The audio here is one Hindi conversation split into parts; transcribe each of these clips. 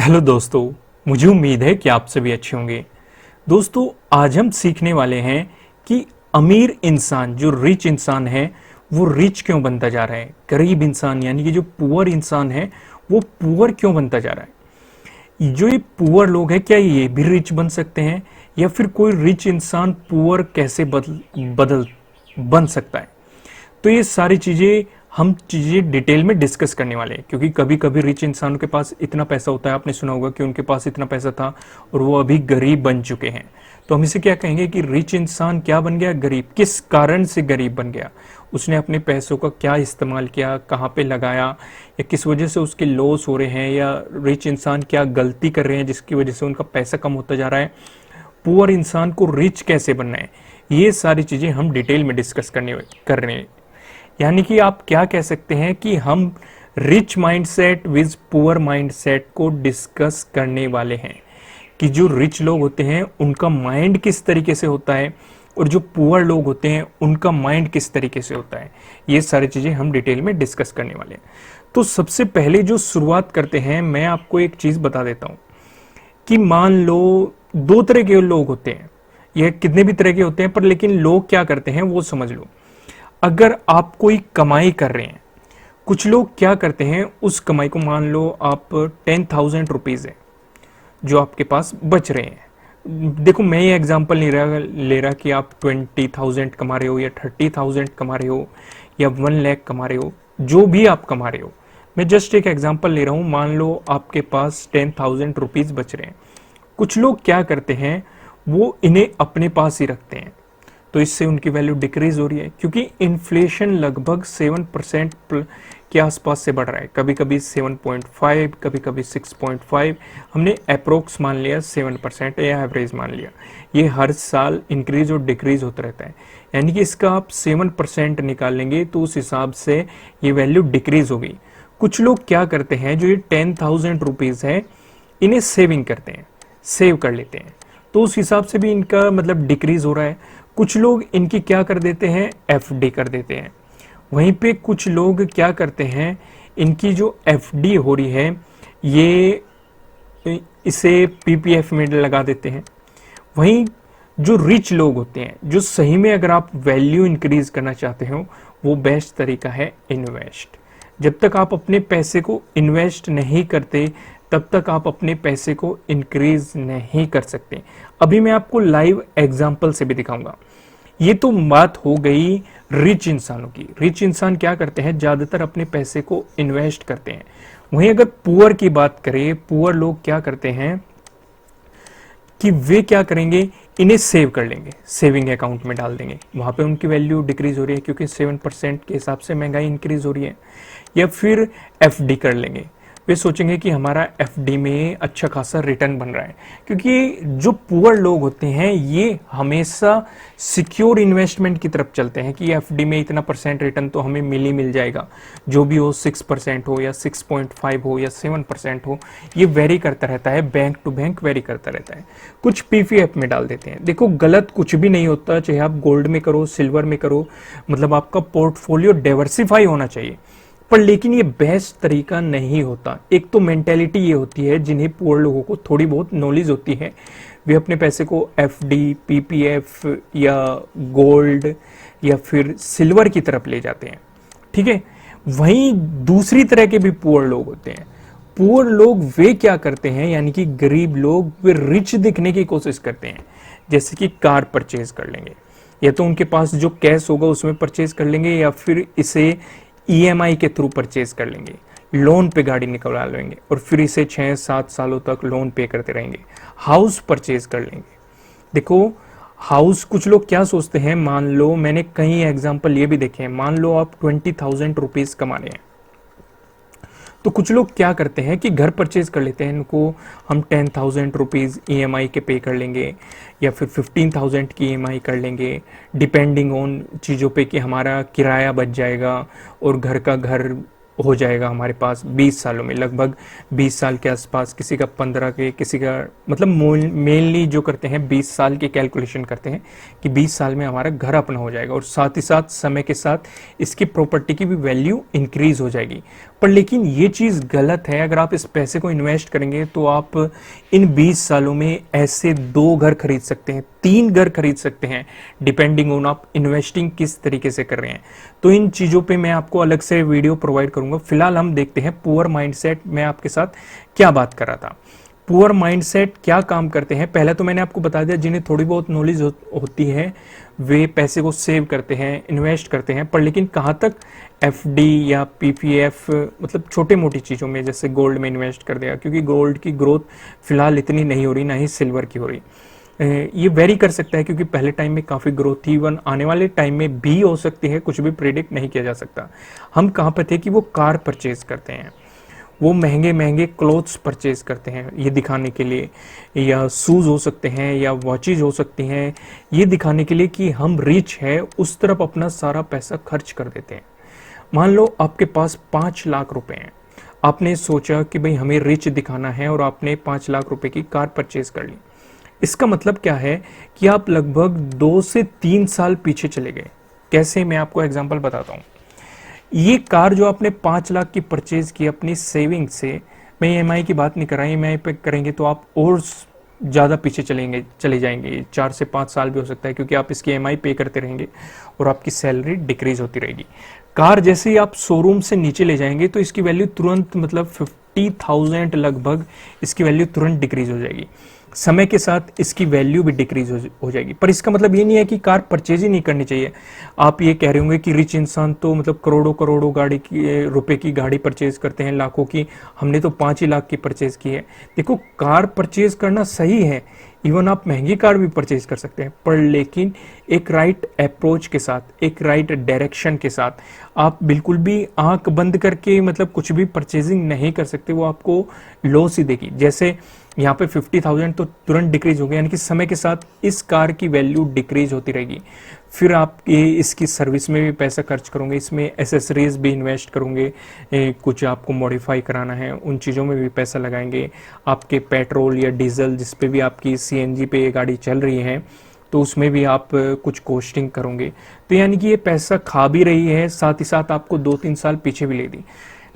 हेलो दोस्तों, मुझे उम्मीद है कि आप सभी अच्छे होंगे। दोस्तों, आज हम सीखने वाले हैं कि अमीर इंसान जो रिच इंसान है वो रिच क्यों बनता जा रहा है, गरीब इंसान यानी कि जो पुअर इंसान है वो पुअर क्यों बनता जा रहा है। जो ये पुअर लोग हैं क्या ये भी रिच बन सकते हैं, या फिर कोई रिच इंसान पुअर कैसे बदल बदल बन सकता है। तो ये सारी चीजें डिटेल में डिस्कस करने वाले हैं, क्योंकि कभी कभी रिच इंसानों के पास इतना पैसा होता है, आपने सुना होगा कि उनके पास इतना पैसा था और वो अभी गरीब बन चुके हैं। तो हम इसे क्या कहेंगे कि रिच इंसान क्या बन गया, गरीब। किस कारण से गरीब बन गया, उसने अपने पैसों का क्या इस्तेमाल किया, कहाँ पे लगाया, या किस वजह से उसके लॉस हो रहे हैं, या रिच इंसान क्या गलती कर रहे हैं जिसकी वजह से उनका पैसा कम होता जा रहा है। पुअर इंसान को रिच कैसे बनना है, ये सारी चीजें हम डिटेल में डिस्कस कर रहे हैं। यानी कि आप क्या कह सकते हैं कि हम rich mindset with poor mindset को डिस्कस करने वाले हैं, कि जो रिच लोग होते हैं उनका माइंड किस तरीके से होता है और जो पुअर लोग होते हैं उनका माइंड किस तरीके से होता है। ये सारी चीजें हम डिटेल में डिस्कस करने वाले हैं। तो सबसे पहले जो शुरुआत करते हैं, मैं आपको एक चीज बता देता हूं कि मान लो दो तरह के लोग होते हैं, ये कितने भी तरह के होते हैं, पर लेकिन लोग क्या करते हैं वो समझ लो। अगर आप कोई कमाई कर रहे हैं, कुछ लोग क्या करते हैं, उस कमाई को मान लो आप 10,000 रुपीज है जो आपके पास बच रहे हैं। देखो, मैं ये एग्जांपल नहीं ले रहा कि आप 20,000 कमा रहे हो या 30,000 कमा रहे हो या 1 लाख कमा रहे हो, जो भी आप कमा रहे हो। मैं जस्ट एक एग्जांपल ले रहा हूं। मान लो आपके पास 10,000 रुपीज बच रहे हैं। कुछ लोग क्या करते हैं, वो इन्हें अपने पास ही रखते हैं, तो इससे उनकी वैल्यू डिक्रीज हो रही है, क्योंकि इन्फ्लेशन लगभग 7% के आसपास से बढ़ रहा है। कभी कभी 7.5, कभी कभी 6.5, हमने अप्रोक्स मान लिया 7% या एवरेज मान लिया। ये हर साल इंक्रीज और डिक्रीज होता रहता है, यानी कि इसका आप 7% निकाल लेंगे तो उस हिसाब से ये वैल्यू डिक्रीज हो गई। कुछ लोग क्या करते हैं, जो ये 10,000 रुपीज है इन्हें सेविंग करते हैं, सेव कर लेते हैं, तो उस हिसाब से भी इनका मतलब डिक्रीज हो रहा है। कुछ लोग इनकी क्या कर देते हैं, एफडी कर देते हैं। वहीं पे कुछ लोग क्या करते हैं, इनकी जो एफडी हो रही है ये इसे पीपीएफ में लगा देते हैं। वहीं जो रिच लोग होते हैं, जो सही में अगर आप वैल्यू इंक्रीज करना चाहते हो, वो बेस्ट तरीका है इन्वेस्ट। जब तक आप अपने पैसे को इन्वेस्ट नहीं करते तब तक आप अपने पैसे को इंक्रीज नहीं कर सकते। अभी मैं आपको लाइव एग्जांपल से भी दिखाऊंगा। ये तो बात हो गई रिच इंसानों की। रिच इंसान क्या करते हैं, ज्यादातर अपने पैसे को इन्वेस्ट करते हैं। वहीं अगर पुअर की बात करें, पुअर लोग क्या करते हैं कि वे क्या करेंगे, इन्हें सेव कर लेंगे, सेविंग अकाउंट में डाल देंगे। वहां पे उनकी वैल्यू डिक्रीज हो रही है क्योंकि 7% के हिसाब से महंगाई इंक्रीज हो रही है। या फिर एफडी कर लेंगे, वे सोचेंगे कि हमारा एफडी में अच्छा खासा रिटर्न बन रहा है, क्योंकि जो पुअर लोग होते हैं ये हमेशा सिक्योर इन्वेस्टमेंट की तरफ चलते हैं कि एफडी में इतना % रिटर्न तो हमें मिल जाएगा, जो भी हो 6% हो या 6.5 हो या 7% हो, ये वेरी करता रहता है, बैंक टू बैंक वेरी करता रहता है। कुछ पीपीएफ में डाल देते हैं। देखो, गलत कुछ भी नहीं होता, चाहे आप गोल्ड में करो, सिल्वर में करो, मतलब आपका पोर्टफोलियो डाइवर्सिफाई होना चाहिए, पर लेकिन ये बेस्ट तरीका नहीं होता। एक तो मेंटेलिटी ये होती है, जिन्हें पुअर लोगों को थोड़ी बहुत नॉलेज होती है, वे अपने पैसे को एफडी, पीपीएफ या गोल्ड या फिर सिल्वर की तरफ ले जाते हैं, ठीक है। वहीं दूसरी तरह के भी पुअर लोग होते हैं। पुअर लोग वे क्या करते हैं, यानी कि गरीब लोग, वे रिच दिखने की कोशिश करते हैं। जैसे कि कार परचेज कर लेंगे, या तो उनके पास जो कैश होगा उसमें परचेज कर लेंगे, या फिर इसे ईएमआई के थ्रू परचेज कर लेंगे, लोन पे गाड़ी निकलवा लेंगे और फिर इसे 6-7 सालों तक लोन पे करते रहेंगे। हाउस परचेज कर लेंगे। देखो, हाउस, कुछ लोग क्या सोचते हैं, मान लो मैंने कई एग्जांपल ये भी देखे हैं, मान लो आप 20,000 रुपीज कमा रहे हैं, तो कुछ लोग क्या करते हैं कि घर परचेज कर लेते हैं। इनको हम 10,000 रुपीज ईएमआई के पे कर लेंगे, या फिर 15,000 की ईएमआई कर लेंगे, डिपेंडिंग ऑन चीज़ों पे कि हमारा किराया बच जाएगा और घर हो जाएगा हमारे पास 20 सालों में, लगभग 20 साल के आसपास, किसी का 15 के, किसी का मतलब मेनली जो करते हैं 20 साल की कैलकुलेशन करते हैं कि 20 साल में हमारा घर अपना हो जाएगा और साथ ही साथ समय के साथ इसकी प्रॉपर्टी की भी वैल्यू इंक्रीज हो जाएगी। पर लेकिन ये चीज़ गलत है। अगर आप इस पैसे को इन्वेस्ट करेंगे तो आप इन 20 सालों में ऐसे 2 घर खरीद सकते हैं, 3 घर खरीद सकते हैं, डिपेंडिंग ऑन आप इन्वेस्टिंग किस तरीके से कर रहे हैं। तो इन चीज़ों पे मैं आपको अलग से वीडियो प्रोवाइड करूंगा। फिलहाल हम देखते हैं पुअर माइंडसेट में आपके साथ क्या बात कर रहा था। पुअर माइंडसेट क्या काम करते हैं, पहले तो मैंने आपको बता दिया, जिन्हें थोड़ी बहुत नॉलेज होती है वे पैसे को सेव करते हैं, इन्वेस्ट करते हैं, पर लेकिन कहाँ तक एफडी या पीपीएफ, मतलब छोटे मोटी चीज़ों में, जैसे गोल्ड में इन्वेस्ट कर दिया, क्योंकि गोल्ड की ग्रोथ फिलहाल इतनी नहीं हो रही, ना ही सिल्वर की हो रही। ये वेरी कर सकता है क्योंकि पहले टाइम में काफ़ी ग्रोथ थी, इवन आने वाले टाइम में भी हो सकती है, कुछ भी प्रेडिक्ट नहीं किया जा सकता। हम कहाँ पर थे कि वो कार परचेज करते हैं, वो महंगे महंगे क्लोथ्स परचेज करते हैं ये दिखाने के लिए, या शूज़ हो सकते हैं या वॉचेज हो सकती हैं, ये दिखाने के लिए कि हम रिच है, उस तरफ अपना सारा पैसा खर्च कर देते हैं। मान लो आपके पास 5 लाख रुपए हैं, आपने सोचा कि भाई हमें रिच दिखाना है और आपने 5 लाख रुपए की कार परचेज कर ली। इसका मतलब क्या है कि आप लगभग 2 से 3 साल पीछे चले गए। कैसे, मैं आपको एग्जांपल बताता हूँ। ये कार जो आपने 5 लाख की परचेज की अपनी सेविंग से, मैं ईएमआई की बात नहीं कर रहा, ईएमआई पे करेंगे तो आप और ज़्यादा पीछे चले जाएंगे, 4 से 5 साल भी हो सकता है, क्योंकि आप इसकी ईएमआई पे करते रहेंगे और आपकी सैलरी डिक्रीज होती रहेगी। कार जैसे ही आप शोरूम से नीचे ले जाएंगे तो इसकी वैल्यू तुरंत, मतलब 50,000 लगभग इसकी वैल्यू तुरंत डिक्रीज हो जाएगी। समय के साथ इसकी वैल्यू भी डिक्रीज हो जाएगी। पर इसका मतलब ये नहीं है कि कार परचेज ही नहीं करनी चाहिए। आप ये कह रहे होंगे कि रिच इंसान तो मतलब करोड़ों करोड़ों गाड़ी की रुपए की गाड़ी परचेज करते हैं, लाखों की, हमने तो 5 ही लाख की परचेज की है। देखो, कार परचेज करना सही है, इवन आप महंगी कार भी परचेज कर सकते हैं, पर लेकिन एक राइट अप्रोच के साथ, एक राइट डायरेक्शन के साथ। आप बिल्कुल भी आंख बंद करके मतलब कुछ भी परचेजिंग नहीं कर सकते, वो आपको लॉस ही देगी। जैसे यहाँ पे 50,000 तो तुरंत डिक्रीज हो गया, यानी कि समय के साथ इस कार की वैल्यू डिक्रीज होती रहेगी। फिर आप ये इसकी सर्विस में भी पैसा खर्च करोगे, इसमें एसेसरीज भी इन्वेस्ट करोगे, कुछ आपको मॉडिफाई कराना है उन चीज़ों में भी पैसा लगाएंगे। आपके पेट्रोल या डीजल जिस पे भी आपकी सीएनजी पे ये गाड़ी चल रही है तो उसमें भी आप कुछ कॉस्टिंग करोगे। तो यानी कि ये पैसा खा भी रही है, साथ ही साथ आपको 2-3 साल पीछे भी ले दी।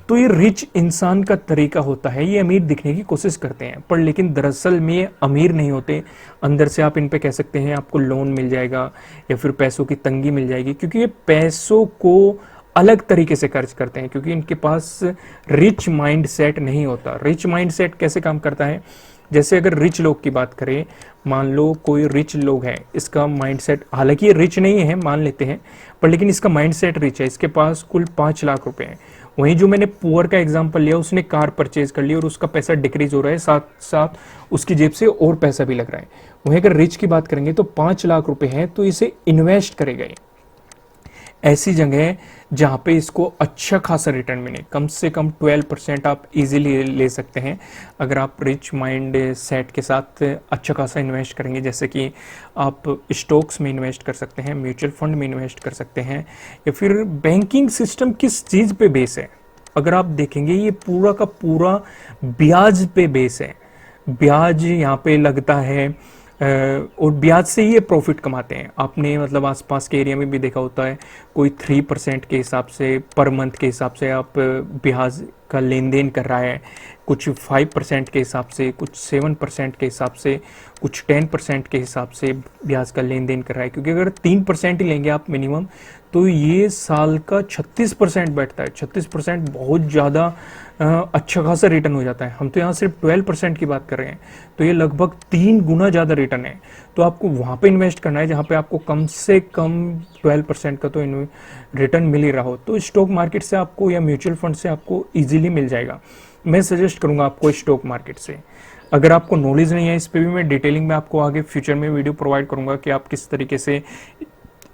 तो ये रिच इंसान का तरीका होता है, ये अमीर दिखने की कोशिश करते हैं, पर लेकिन दरअसल में ये अमीर नहीं होते। अंदर से आप इन पे कह सकते हैं आपको लोन मिल जाएगा या फिर पैसों की तंगी मिल जाएगी, क्योंकि ये पैसों को अलग तरीके से खर्च करते हैं, क्योंकि इनके पास रिच माइंड सेट नहीं होता। रिच माइंड सेट कैसे काम करता है, जैसे अगर रिच लोग की बात करें, मान लो कोई रिच लोग है, इसका माइंडसेट, हालांकि ये रिच नहीं है मान लेते हैं, पर लेकिन इसका माइंडसेट रिच है, इसके पास कुल 5 लाख रुपए हैं। वहीं जो मैंने पुअर का एग्जांपल लिया, उसने कार परचेज कर ली और उसका पैसा डिक्रीज हो रहा है, साथ साथ उसकी जेब से और पैसा भी लग रहा है। वहीं अगर रिच की बात करेंगे तो 5 लाख रुपए हैं तो इसे इन्वेस्ट करेगा ऐसी जगह जहां पे इसको अच्छा खासा रिटर्न मिले, कम से कम 12% आप इजीली ले सकते हैं अगर आप रिच माइंड सेट के साथ अच्छा खासा इन्वेस्ट करेंगे। जैसे कि आप स्टॉक्स में इन्वेस्ट कर सकते हैं, म्यूचुअल फंड में इन्वेस्ट कर सकते हैं, या फिर बैंकिंग सिस्टम किस चीज़ पे बेस है, अगर आप देखेंगे ये पूरा का पूरा ब्याज पे बेस है। ब्याज यहाँ पे लगता है और ब्याज से ही ये प्रॉफिट कमाते हैं। आपने मतलब आसपास के एरिया में भी देखा होता है, कोई 3% के हिसाब से पर मंथ के हिसाब से आप ब्याज का लेन देन कर रहा है, कुछ 5% के हिसाब से, कुछ 7% के हिसाब से, कुछ 10% के हिसाब से ब्याज का लेन देन कर रहा है। क्योंकि अगर 3% ही लेंगे आप मिनिमम, तो ये साल का 36% बैठता है। 36% बहुत ज़्यादा अच्छा खासा रिटर्न हो जाता है। हम तो यहाँ सिर्फ 12% की बात कर रहे हैं, तो ये लगभग 3 गुना ज़्यादा रिटर्न है। तो आपको वहाँ पे इन्वेस्ट करना है जहाँ पे आपको कम से कम 12% का तो रिटर्न मिल ही रहा हो। तो स्टॉक मार्केट से आपको या म्यूचुअल फंड से आपको इजीली मिल जाएगा। मैं सजेस्ट करूँगा आपको स्टॉक मार्केट से। अगर आपको नॉलेज नहीं है इस पर भी मैं डिटेलिंग में आपको आगे फ्यूचर में वीडियो प्रोवाइड करूँगा कि आप किस तरीके से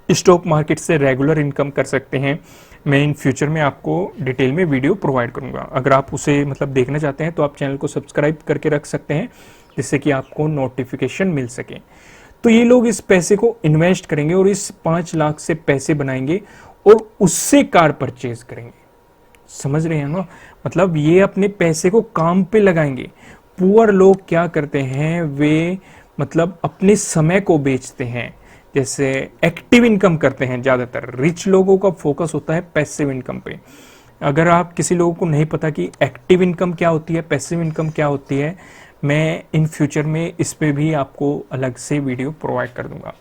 स्टॉक मार्केट से रेगुलर इनकम कर सकते हैं। मैं इन फ्यूचर में आपको डिटेल में वीडियो प्रोवाइड करूंगा। अगर आप उसे मतलब देखना चाहते हैं तो आप चैनल को सब्सक्राइब करके रख सकते हैं, जिससे कि आपको नोटिफिकेशन मिल सके। तो ये लोग इस पैसे को इन्वेस्ट करेंगे और इस 5 लाख से पैसे बनाएंगे और उससे कार परचेज करेंगे। समझ रहे हैं ना, मतलब ये अपने पैसे को काम पे लगाएंगे। पुअर लोग क्या करते हैं, वे मतलब अपने समय को बेचते हैं, जैसे एक्टिव इनकम करते हैं ज्यादातर। रिच लोगों का फोकस होता है पैसिव इनकम पे। अगर आप किसी लोगों को नहीं पता कि एक्टिव इनकम क्या होती है, पैसिव इनकम क्या होती है, मैं इन फ्यूचर में इस पे भी आपको अलग से वीडियो प्रोवाइड कर दूंगा।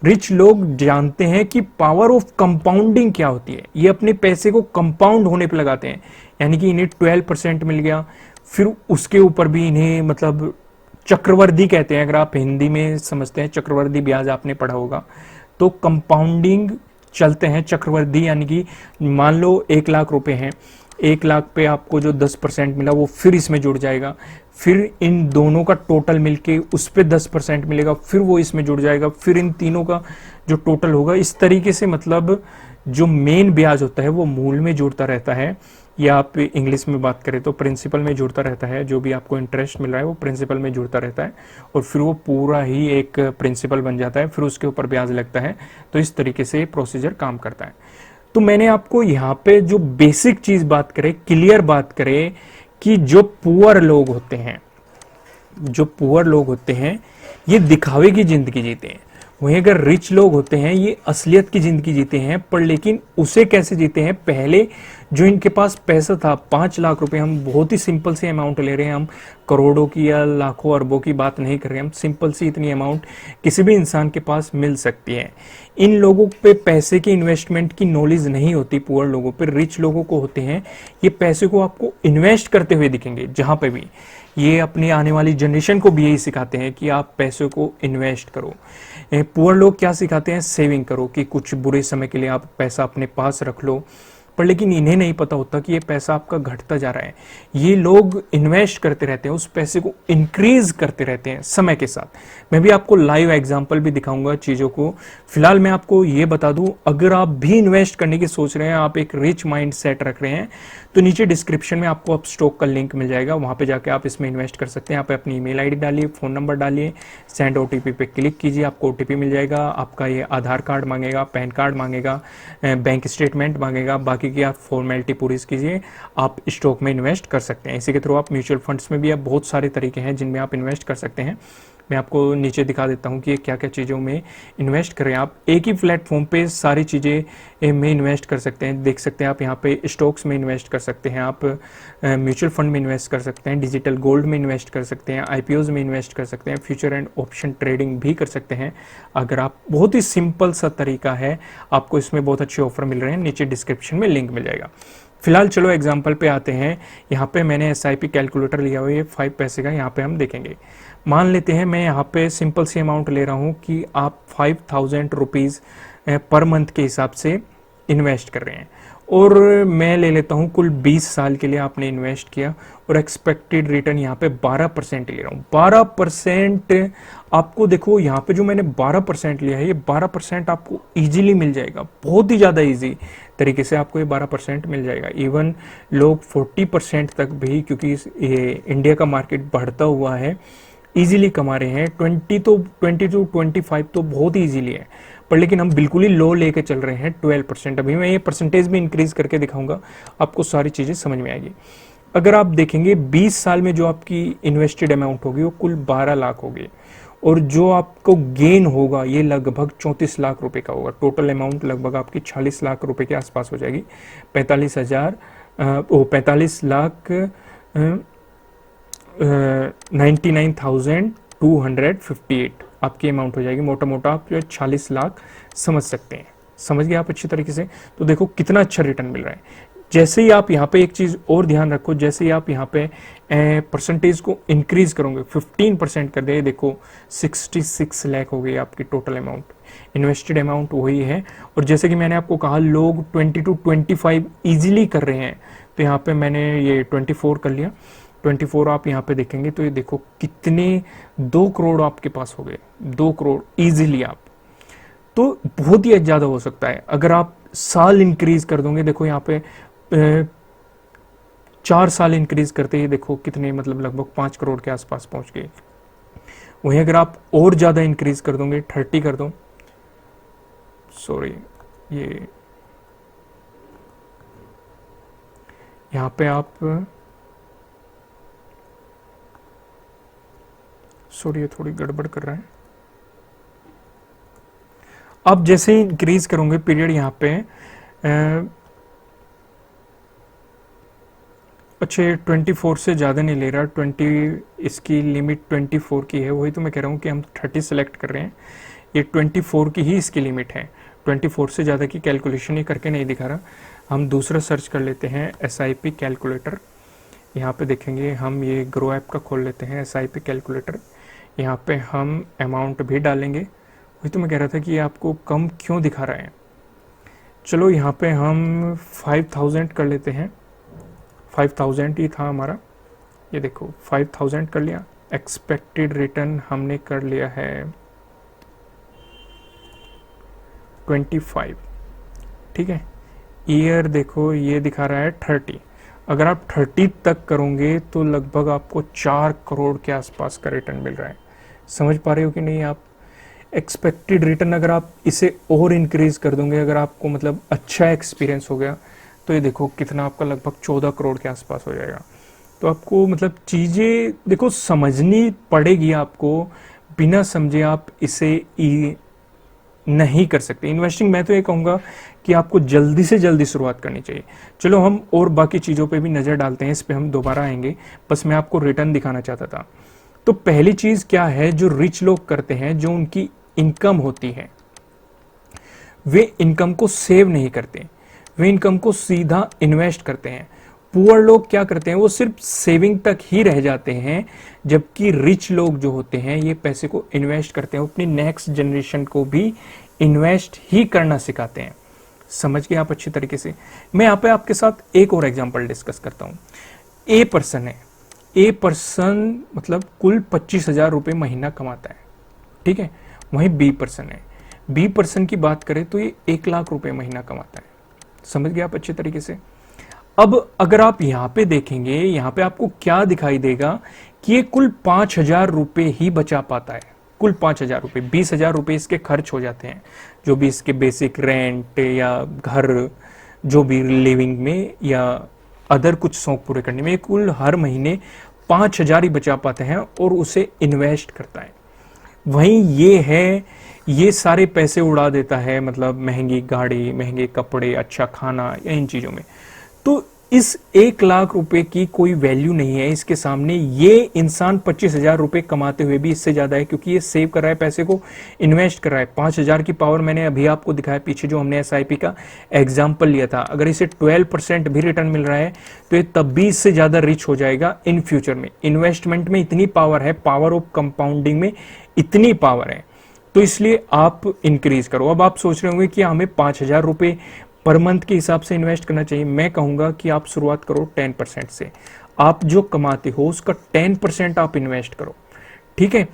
रिच लोग जानते हैं कि पावर ऑफ कंपाउंडिंग क्या होती है। ये अपने पैसे को कंपाउंड होने पे लगाते हैं, यानी कि इन्हें 12% मिल गया, फिर उसके ऊपर भी इन्हें मतलब चक्रवर्ती कहते हैं। अगर आप हिंदी में समझते हैं, चक्रवर्ती ब्याज आपने पढ़ा होगा, तो कंपाउंडिंग चलते हैं चक्रवर्ती, यानी कि मान लो 1 लाख रुपए हैं, 1 लाख पे आपको जो 10% मिला वो फिर इसमें जुड़ जाएगा, फिर इन दोनों का टोटल मिलके उस पर 10% मिलेगा, फिर वो इसमें जुड़ जाएगा, फिर इन तीनों का जो टोटल होगा, इस तरीके से मतलब जो मेन ब्याज होता है वो मूल में जुड़ता रहता है, या आप इंग्लिश में बात करें तो प्रिंसिपल में जुड़ता रहता है। जो भी आपको इंटरेस्ट मिल रहा है वो प्रिंसिपल में जुड़ता रहता है, और फिर वो पूरा ही एक प्रिंसिपल बन जाता है, फिर उसके ऊपर ब्याज लगता है। तो इस तरीके से प्रोसीजर काम करता है। तो मैंने आपको यहाँ पे जो बेसिक चीज बात करें, क्लियर बात करें, कि जो पुअर लोग होते हैं, जो पुअर लोग होते हैं ये दिखावे की जिंदगी जीते हैं। वहीं अगर रिच लोग होते हैं ये असलियत की जिंदगी जीते हैं, पर लेकिन उसे कैसे जीते हैं, पहले जो इनके पास पैसा था 5 लाख रुपए, हम बहुत ही सिंपल सी अमाउंट ले रहे हैं, हम करोड़ों की या लाखों अरबों की बात नहीं कर रहे हैं, हम सिंपल सी इतनी अमाउंट किसी भी इंसान के पास मिल सकती है। इन लोगों पे पैसे की इन्वेस्टमेंट की नॉलेज नहीं होती, पुअर लोगों पे। रिच लोगों को होते हैं। ये पैसे को आपको इन्वेस्ट करते हुए दिखेंगे जहां पे भी। ये अपनी आने वाली जनरेशन को भी यही सिखाते हैं कि आप पैसे को इन्वेस्ट करो। पुअर लोग क्या सिखाते हैं, सेविंग करो, कि कुछ बुरे समय के लिए आप पैसा अपने पास रख लो। पर लेकिन इन्हें नहीं पता होता कि ये पैसा आपका घटता जा रहा है। ये लोग इन्वेस्ट करते रहते हैं, उस पैसे को इंक्रीज करते रहते हैं समय के साथ। मैं भी आपको लाइव एग्जांपल भी दिखाऊंगा चीजों को। फिलहाल मैं आपको ये बता दूं, अगर आप भी इन्वेस्ट करने की सोच रहे हैं, आप एक रिच माइंड सेट रख रहे हैं, तो नीचे डिस्क्रिप्शन में आपको अब स्टॉक का लिंक मिल जाएगा, वहां पे जाके आप इसमें इन्वेस्ट कर सकते हैं। यहाँ पे अपनी ईमेल आईडी डालिए, फोन नंबर डालिए, सेंड ओटीपी पे क्लिक कीजिए, आपको ओटीपी मिल जाएगा। आपका ये आधार कार्ड मांगेगा, पैन कार्ड मांगेगा, बैंक स्टेटमेंट मांगेगा, बाकी की आप फॉर्मेलिटी पूरी कीजिए, आप स्टॉक में इन्वेस्ट कर सकते हैं। इसी के थ्रू आप म्यूचुअल फंड्स में भी आप बहुत सारे तरीके हैं जिनमें आप इन्वेस्ट कर सकते हैं। मैं आपको नीचे दिखा देता हूं कि क्या क्या चीज़ों में इन्वेस्ट करें। आप एक ही प्लेटफॉर्म पे सारी चीज़ें में इन्वेस्ट कर सकते हैं। देख सकते हैं आप यहाँ पे स्टॉक्स में इन्वेस्ट कर सकते हैं, आप म्यूचुअल फंड में इन्वेस्ट कर सकते हैं, डिजिटल गोल्ड में इन्वेस्ट कर सकते हैं, आईपीओज में इन्वेस्ट कर सकते हैं, फ्यूचर एंड ऑप्शन ट्रेडिंग भी कर सकते हैं। अगर आप बहुत ही सिंपल सा तरीका है, आपको इसमें बहुत अच्छे ऑफर मिल रहे हैं, नीचे डिस्क्रिप्शन में लिंक मिल जाएगा। फिलहाल चलो एग्जाम्पल पे आते हैं। यहाँ पे मैंने SIP कैलकुलेटर लिया हुआ है 5 पैसे का, यहाँ पे हम देखेंगे। मान लेते हैं मैं यहाँ पे सिंपल सी अमाउंट ले रहा हूँ कि आप 5000 रुपीज़ पर मंथ के हिसाब से इन्वेस्ट कर रहे हैं, और मैं ले लेता हूँ कुल 20 साल के लिए आपने इन्वेस्ट किया, और एक्सपेक्टेड रिटर्न यहाँ पे 12% ले रहा हूँ। 12% आपको देखो, यहाँ पे जो मैंने 12% लिया है, ये 12% आपको इजीली मिल जाएगा, बहुत ही ज़्यादा इजी तरीके से आपको ये 12% मिल जाएगा। इवन लोग 40% तक भी, क्योंकि ये इंडिया का मार्केट बढ़ता हुआ है, इजीली कमा रहे हैं। 20 to 25 तो बहुत ही इजीली है, पर लेकिन हम बिल्कुल ही लो लेके चल रहे हैं 12%। अभी मैं ये परसेंटेज भी इंक्रीज करके दिखाऊंगा, आपको सारी चीजें समझ में आएगी। अगर आप देखेंगे 20 साल में जो आपकी इन्वेस्टेड अमाउंट होगी वो कुल 12 लाख होगी, और जो आपको गेन होगा ये लगभग 34 लाख रुपए का होगा। टोटल अमाउंट लगभग आपकी 46 लाख रुपए के आसपास हो जाएगी। 45 लाख 99,258 आपकी अमाउंट हो जाएगी। मोटा मोटा आप जो 46 लाख समझ सकते हैं। समझ गए आप अच्छी तरीके से? तो देखो कितना अच्छा रिटर्न मिल रहा है। जैसे ही आप यहाँ पे एक चीज और ध्यान रखो, जैसे ही आप यहाँ पे परसेंटेज को इंक्रीज करोगे, 15% कर दे, देखो 66 लाख हो गई आपकी टोटल अमाउंट। इन्वेस्टेड अमाउंट वही है, और जैसे कि मैंने आपको कहा लोग 20 to 25 इजीली कर रहे हैं, तो यहाँ पे मैंने ये 24 कर लिया। 24 आप यहाँ पे देखेंगे तो ये देखो कितने 2 करोड़ आपके पास हो गए, 2 करोड़ इजीली आप। तो बहुत ही ज्यादा हो सकता है अगर आप साल इंक्रीज कर दोगे। देखो यहाँ पे 4 साल इंक्रीज करते ही देखो कितने, मतलब लगभग 5 करोड़ के आसपास पहुंच गए। वहीं अगर आप और ज्यादा इंक्रीज कर दोगे, 30 कर दो, सॉरी ये यहाँ पे आप, सॉरी ये थोड़ी गड़बड़ कर रहा है। आप जैसे ही इंक्रीज करोगे पीरियड यहाँ पे अच्छा, 24 से ज़्यादा नहीं ले रहा, 20 इसकी लिमिट 24 की है, वही तो मैं कह रहा हूँ कि हम 30 सेलेक्ट कर रहे हैं, ये 24 की ही इसकी लिमिट है, 24 से ज़्यादा की कैलकुलेशन ये करके नहीं दिखा रहा। हम दूसरा सर्च कर लेते हैं SIP कैलकुलेटर। यहाँ पे देखेंगे हम, ये ग्रो ऐप का खोल लेते हैं SIP कैलकुलेटर। यहाँ पे हम अमाउंट भी डालेंगे, वही तो मैं कह रहा था कि ये आपको कम क्यों दिखा रहा है। चलो यहाँ पे हम 5000 कर लेते हैं, 5000 ही था हमारा, ये देखो 5000 कर लिया। एक्सपेक्टेड रिटर्न हमने कर लिया है 25, ठीक है। ईयर देखो ये दिखा रहा है 30, अगर आप 30 तक करोगे तो लगभग आपको 4 करोड़ के आसपास का रिटर्न मिल रहा है। समझ पा रहे हो कि नहीं आप? एक्सपेक्टेड रिटर्न अगर आप इसे और इंक्रीज कर दोगे, अगर आपको मतलब अच्छा एक्सपीरियंस हो गया, तो ये देखो कितना आपका लगभग 14 करोड़ के आसपास हो जाएगा। तो आपको मतलब चीज़ें देखो समझनी पड़ेगी आपको, बिना समझे आप इसे नहीं कर सकते इन्वेस्टिंग। मैं तो ये कहूँगा कि आपको जल्दी से जल्दी शुरुआत करनी चाहिए। चलो हम और बाकी चीज़ों पे भी नज़र डालते हैं, इस पे हम दोबारा आएंगे, बस मैं आपको रिटर्न दिखाना चाहता था। तो पहली चीज़ क्या है जो रिच लोग करते हैं, जो उनकी इनकम होती है, वे इनकम को सेव नहीं करते, वे इनकम को सीधा इन्वेस्ट करते हैं। पुअर लोग क्या करते हैं, वो सिर्फ सेविंग तक ही रह जाते हैं, जबकि रिच लोग जो होते हैं ये पैसे को इन्वेस्ट करते हैं, अपनी नेक्स्ट जनरेशन को भी इन्वेस्ट ही करना सिखाते हैं। समझ गए आप अच्छी तरीके से? मैं यहाँ पे आपके साथ एक और एग्जांपल डिस्कस करता हूँ। ए पर्सन है, ए पर्सन मतलब कुल 25,000 रुपये महीना कमाता है, ठीक है। वहीं बी पर्सन है, बी पर्सन की बात करें तो ये 1 लाख रुपए महीना कमाता है। समझ गए आप अच्छे तरीके से? अब अगर आप यहाँ पे देखेंगे, यहाँ पे आपको क्या दिखाई देगा कि ये कुल 5,000 रुपये ही बचा पाता है, कुल 5,000 रुपये। 20,000 रुपये इसके खर्च हो जाते हैं, जो भी इसके बेसिक रेंट या घर, जो भी लिविंग में या अदर कुछ शौक पूरे करने में, कुल हर महीने 5,000 ही बचा पाते हैं और उसे इन्वेस्ट करता है। वहीं ये है, ये सारे पैसे उड़ा देता है, मतलब महंगी गाड़ी, महंगे कपड़े, अच्छा खाना या इन चीज़ों में। तो इस 1 लाख रुपए की कोई वैल्यू नहीं है इसके सामने। ये इंसान 25,000 रुपए कमाते हुए भी इससे ज़्यादा है, क्योंकि ये सेव कर रहा है, पैसे को इन्वेस्ट कर रहा है। 5,000 की पावर मैंने अभी आपको दिखाया पीछे, जो हमने SIP का एग्जाम्पल लिया था। अगर इसे 12% भी रिटर्न मिल रहा है तो ये तब भी इससे ज़्यादा रिच हो जाएगा इन फ्यूचर में। इन्वेस्टमेंट में इतनी पावर है, पावर ऑफ कंपाउंडिंग में इतनी पावर है, तो इसलिए आप इंक्रीज करो। अब आप सोच रहे होंगे कि हमें 5,000 रुपये पर मंथ के हिसाब से इन्वेस्ट करना चाहिए। मैं कहूंगा कि आप शुरुआत करो 10% से। आप जो कमाते हो उसका 10% आप इन्वेस्ट करो, ठीक है।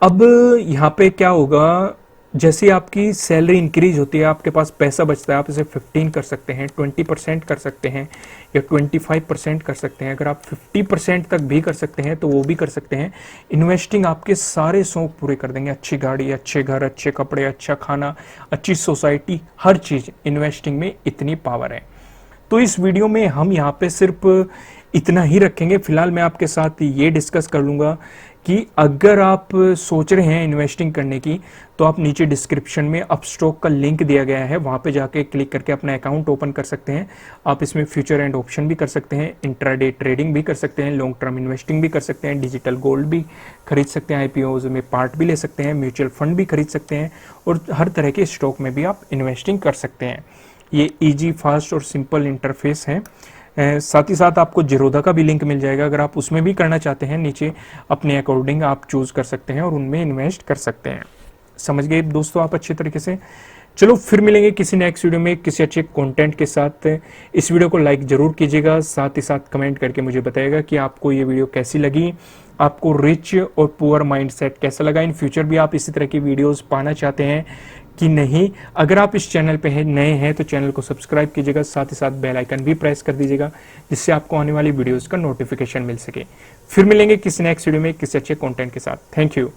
अब यहाँ पे क्या होगा, जैसे आपकी सैलरी इंक्रीज होती है, आपके पास पैसा बचता है, आप इसे 15 कर सकते हैं, 20% कर सकते हैं या 25% कर सकते हैं। अगर आप 50% तक भी कर सकते हैं तो वो भी कर सकते हैं। इन्वेस्टिंग आपके सारे शौक पूरे कर देंगे, अच्छी गाड़ी, अच्छे घर, अच्छे कपड़े, अच्छा खाना, अच्छी सोसाइटी, हर चीज़ इन्वेस्टिंग में इतनी पावर है। तो इस वीडियो में हम यहाँ पे सिर्फ इतना ही रखेंगे। फिलहाल मैं आपके साथ ये डिस्कस कर लूँगा कि अगर आप सोच रहे हैं इन्वेस्टिंग करने की, तो आप नीचे डिस्क्रिप्शन में अपस्टॉक का लिंक दिया गया है, वहाँ पे जाके क्लिक करके अपना अकाउंट ओपन कर सकते हैं। आप इसमें फ्यूचर एंड ऑप्शन भी कर सकते हैं, इंट्राडे ट्रेडिंग भी कर सकते हैं, लॉन्ग टर्म इन्वेस्टिंग भी कर सकते हैं, डिजिटल गोल्ड भी खरीद सकते हैं, IPOs में पार्ट भी ले सकते हैं, म्यूचुअल फंड भी खरीद सकते हैं, और हर तरह के स्टॉक में भी आप इन्वेस्टिंग कर सकते हैं। ये ईजी, फास्ट और सिंपल इंटरफेस है। साथ ही साथ आपको जीरोधा का भी लिंक मिल जाएगा, अगर आप उसमें भी करना चाहते हैं, नीचे अपने अकॉर्डिंग आप चूज कर सकते हैं और उनमें इन्वेस्ट कर सकते हैं। समझ गए दोस्तों आप अच्छे तरीके से? चलो फिर मिलेंगे किसी नेक्स्ट वीडियो में किसी अच्छे कंटेंट के साथ। इस वीडियो को लाइक जरूर कीजिएगा, साथ ही साथ कमेंट करके मुझे बताइएगा कि आपको ये वीडियो कैसी लगी, आपको रिच और पुअर माइंडसेट कैसा लगा। इन फ्यूचर भी आप इसी तरह की वीडियोस पाना चाहते हैं कि नहीं? अगर आप इस चैनल पे हैं, नए हैं, तो चैनल को सब्सक्राइब कीजिएगा, साथ ही साथ बेल आइकन भी प्रेस कर दीजिएगा, जिससे आपको आने वाली वीडियोस का नोटिफिकेशन मिल सके। फिर मिलेंगे किसी नेक्स्ट वीडियो में किसी अच्छे कंटेंट के साथ। Thank you.